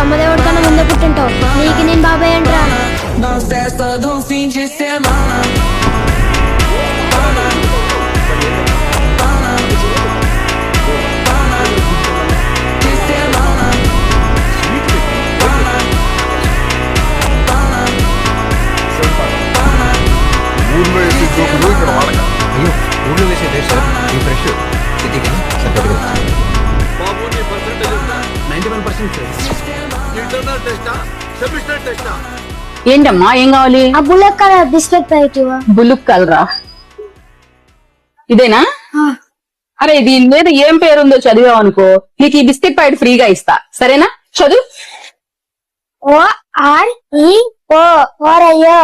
బ్రహ్మదేవుడి కన్నా ముందే పుట్టింటావు. నీకు నేను బాబాయ్ అంటరా? ఊర్లో వేసే జోకులు ఇక్కడ వాడక. అయ్యో ఊళ్ళో వేసే డ్రెస్ ఈ ఫ్రెష్ సిటీకి సపరేట్గా వచ్చింది. బాబు నీ పర్సెంటేజ్ ఎంత? 91% ఇంటర్నల్ టెస్టా సెమిస్టర్ టెస్టా? ఏంటమ్మా ఏం కావాలి? ఆ బుల్లెట్ కలర్ బిస్కెట్ ప్యాకెట్ ఇవ్వ. బులుక్ కలరా? ఇదేనా? అరే దీని మీద ఏం పేరుందో చదివావు అనుకో నీకు ఈ బిస్కెట్ ప్యాకెట్ ఫ్రీగా ఇస్తా, సరేనా? చదువు. OREO ఓరయ్యో.